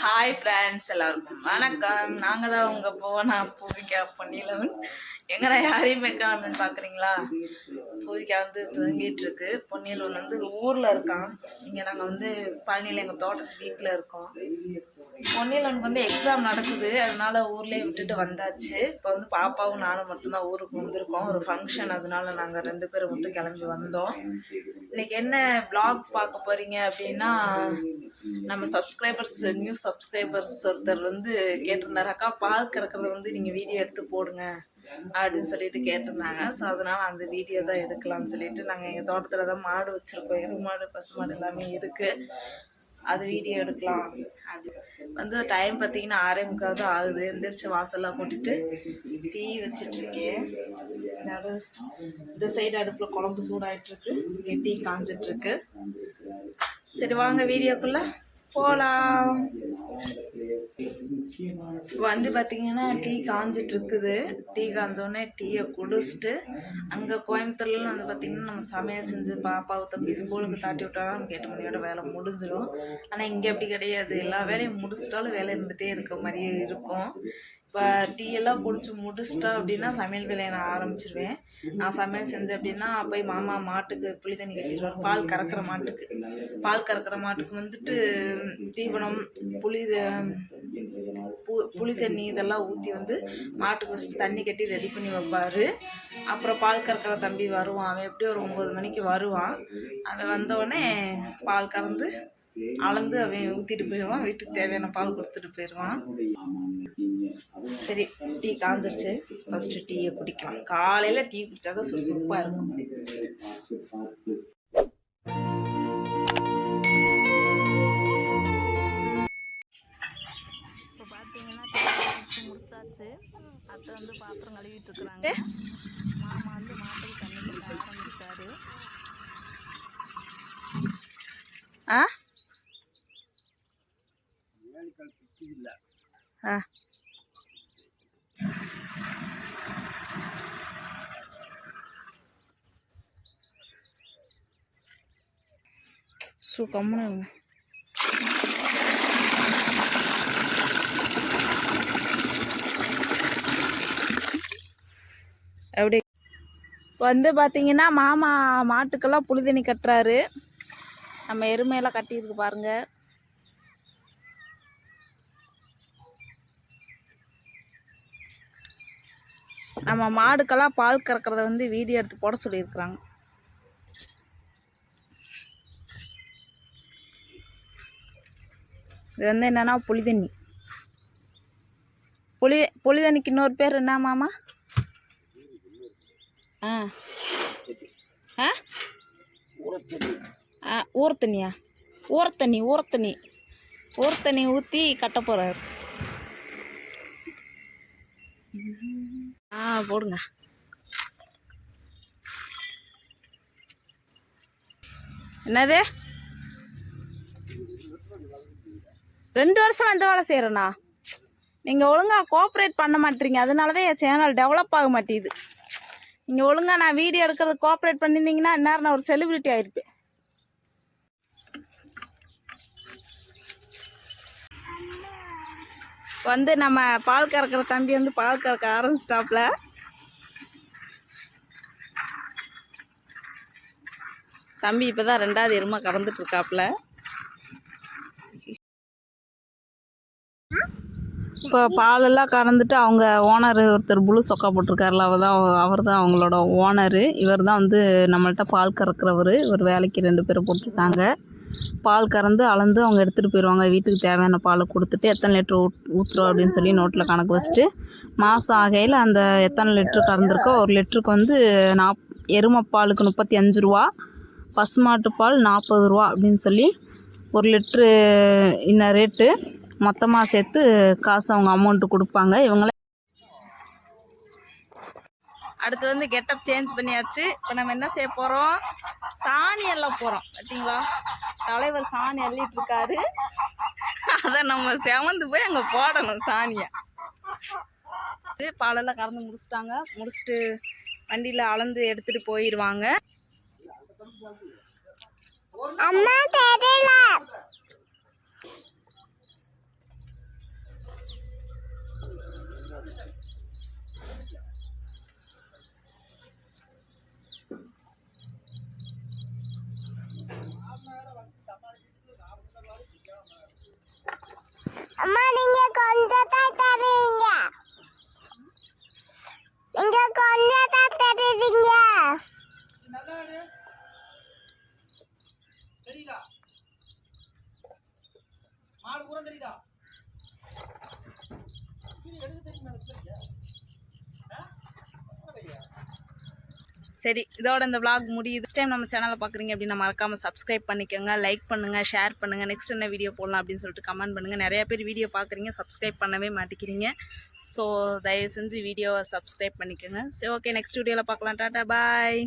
Hi friends, எல்லாருக்கும் வணக்கம். நாங்கள் தான் உங்கள் போனா பூவிக்கா பொன்னிலவன். எங்கடா யாரையுமே காணும்னு பார்க்குறீங்களா? பூவிக்கா வந்து தூங்கிட்டு இருக்கு. பொன்னிலவன் வந்து ஊரில் இருக்கான். இங்கே நாங்கள் வந்து பழனியில் எங்கள் தோட்டத்து வீட்டில் இருக்கோம். பொன்னிலவனுக்கு வந்து எக்ஸாம் நடக்குது, அதனால ஊர்லேயே விட்டுட்டு வந்தாச்சு. இப்போ வந்து பாப்பாவும் நானும் மட்டும்தான் ஊருக்கு வந்திருக்கோம். ஒரு ஃபங்க்ஷன், அதனால நாங்கள் 2 பேரும் மட்டும் கிளம்பி வந்தோம். இன்னைக்கு என்ன vlog பார்க்க போகிறீங்க அப்படின்னா, நம்ம சப்ஸ்கிரைபர்ஸ், நியூ சப்ஸ்கிரைபர்ஸ் ஒருத்தர் வந்து கேட்டிருந்தாரு, அக்கா பால் கறக்கிறத வந்து நீங்கள் வீடியோ எடுத்து போடுங்க அப்படின்னு சொல்லிட்டு கேட்டிருந்தாங்க. ஸோ அதனால் அந்த வீடியோ தான் எடுக்கலாம்னு சொல்லிட்டு நாங்கள் எங்கள் தோட்டத்தில் தான் மாடு வச்சுருக்கோம். எரு மாடு, பசு மாடு எல்லாமே இருக்குது. அது வீடியோ எடுக்கலாம் அப்படி வந்து டைம் பார்த்தீங்கன்னா 6:45 தான் ஆகுது. எந்திரிச்சு வாசல்லாம் கூட்டிட்டு டீ வச்சிட்ருக்கேன். இந்த சைடு அடுப்பில் குழம்பு சூடாயிட்ருக்கு, இங்கே டீ காஞ்சிட்ருக்கு. சரி வாங்க வீடியோக்குள்ளே போகலாம். வந்து பார்த்தீங்கன்னா டீ காஞ்சிட்ருக்குது. டீ காஞ்சோடனே டீயை குடிச்சிட்டு அங்கே கோயம்புத்தூர்லாம் வந்து பார்த்திங்கன்னா நம்ம சமையல் செஞ்சு பாப்பாவை தம்பி ஸ்கூலுக்கு தாட்டி விட்டாலும் நமக்கு 8 மணியோட வேலை முடிஞ்சிடும். ஆனால் இங்கே அப்படி கிடையாது. எல்லா வேலையும் முடிச்சிட்டாலும் வேலை இருந்துகிட்டே இருக்க மாதிரியே இருக்கும். இப்போ டீ எல்லாம் குடிச்சு முடிச்சிட்டா அப்படின்னா சமையல் வேலையை நான் ஆரம்பிச்சிருவேன். நான் சமையல் செஞ்சேன் அப்படின்னா போய் மாமா மாட்டுக்கு புளி தண்ணி கட்டிடுவார். பால் கறக்கிற மாட்டுக்கு வந்துட்டு தீவனம், புளி தண்ணி இதெல்லாம் ஊற்றி வந்து மாட்டுக்கு ஃபஸ்ட்டு தண்ணி கட்டி ரெடி பண்ணி வைப்பார். அப்புறம் பால் கறக்கிற தம்பி வருவான். அவன் எப்படியும் ஒரு 9 மணிக்கு வருவான். அவன் வந்தோடனே பால் கறந்து அளந்து அவன் ஊற்றிட்டு போயிடுவான். வீட்டுக்கு தேவையான பால் கொடுத்துட்டு போயிடுவான். சரி, டீ காஞ்சிருச்சு. ஃபஸ்ட்டு டீயை குடிக்கலாம். காலையில் டீ குடித்தா தான் சுறுசுறுப்பாக இருக்கும். இப்போ பார்த்தீங்கன்னா டீ முடிச்சாச்சு. அத்தை வந்து பாத்திரம் கழுவிட்டு இருக்கிறாங்க. மாமா வந்து மாட்டுக்கு தண்ணி கொடுக்க ஆரம்பிச்சிட்டாரு. கம்முன்னு எப்படி வந்து பார்த்தீங்கன்னா மாமா மாட்டுக்கெல்லாம் புளி தண்ணி கட்டுறாரு. நம்ம எருமையெல்லாம் கட்டியிருக்கு பாருங்க. நம்ம மாடுக்கெல்லாம் பால் கறக்கிறத வந்து வீடியோ எடுத்து போட சொல்லியிருக்கிறாங்க. இது வந்து என்னென்னா புளி தண்ணிக்கு இன்னொரு பேர் என்ன மாமா? ஊரத்தண்ணியா? ஊரத்தண்ணி ஊற்றி கட்ட போகிறாரு. போடுங்க. என்னது 2 வருஷம் எந்த வேலை செய்கிறேண்ணா? நீங்கள் ஒழுங்காக கோஆப்ரேட் பண்ண மாட்டேறீங்க. அதனால தான் என் சேனல் டெவலப் ஆக மாட்டேங்குது. நீங்கள் ஒழுங்காக நான் வீடியோ எடுக்கிறது கோஆப்ரேட் பண்ணியிருந்தீங்கன்னா இந்நேரம் நான் ஒரு செலிபிரிட்டி ஆகிருப்பேன். வந்து நம்ம பால் கறக்கிற தம்பி வந்து பால் கறக்க ஆரம்பிச்சிட்டாப்புல. தம்பி இப்போ தான் 2வது எருமை கறந்துட்டுருக்காப்புல. இப்போ பாலெல்லாம் கறந்துட்டு அவங்க ஓனர் ஒருத்தர் புழு சொக்கா போட்டிருக்காருல, அவர் தான் அவங்களோட ஓனரு. இவர் தான் வந்து நம்மள்கிட்ட பால் கறக்கிறவர். இவர் வேலைக்கு 2 பேர் போட்டிருக்காங்க. பால் கறந்து அளந்து அவங்க எடுத்துகிட்டு போயிடுவாங்க. வீட்டுக்கு தேவையான பாலை கொடுத்துட்டு எத்தனை லிட்டர் ஊற்றுறோம் அப்படின்னு சொல்லி நோட்டில் கணக்கு வச்சுட்டு மாதம் ஆகையில் அந்த எத்தனை லிட்ரு கறந்துருக்கோ 1 லிட்டருக்கு வந்து எருமை பாலுக்கு 35 ரூபா, பசுமாட்டு பால் 40 ரூபா அப்படின்னு சொல்லி 1 லிட்ரு இன்ன ரேட்டு மொத்தமாக சேர்த்து காசு அவங்க அமௌண்ட்டு கொடுப்பாங்க. இவங்களே அடுத்து வந்து கெட்டப் சேஞ்ச் பண்ணியாச்சு. இப்போ நம்ம என்ன செய்ய போகிறோம்? சாணி எல்லாம் போகிறோம். பார்த்தீங்களா, தலைவர் சாணி அள்ளிட்டுருக்காரு. அதை நம்ம செவந்து போய் அங்கே போடணும் சாணியை. பாலெல்லாம் கறந்து முடிச்சுட்டு வண்டியில் அளந்து எடுத்துகிட்டு போயிடுவாங்க. அம்மா தெரியல. அம்மா நீங்க கொஞ்சம் தான் தருவீங்க. நீங்க கொஞ்சம் தான் தருவீங்க. தெரியுதா? மாடு பூரா தெரியுதா? சரி, இதோட இந்த vlog முடியுது. நெக்ஸ்ட் டைம் நம்ம சேனலை பார்க்குறீங்க அப்படின்னா மறக்காமல் சப்ஸ்கிரைப் பண்ணிக்கோங்க, லைக் பண்ணுங்கள், ஷேர் பண்ணுங்கள். நெக்ஸ்ட் என்ன வீடியோ போடலாம் அப்படின்னு சொல்லிட்டு கமெண்ட் பண்ணுங்கள். நிறையா பேர் வீடியோ பார்க்குறீங்க, சப்ஸ்கிரைப் பண்ணவே மாட்டேங்கிறீங்க. ஸோ தயவு செஞ்சு வீடியோவை சப்ஸ்கிரைப் பண்ணிக்கோங்க. சரி, ஓகே, நெக்ஸ்ட் வீடியோவில் பார்க்கலாம். டாட்டா, பாய்.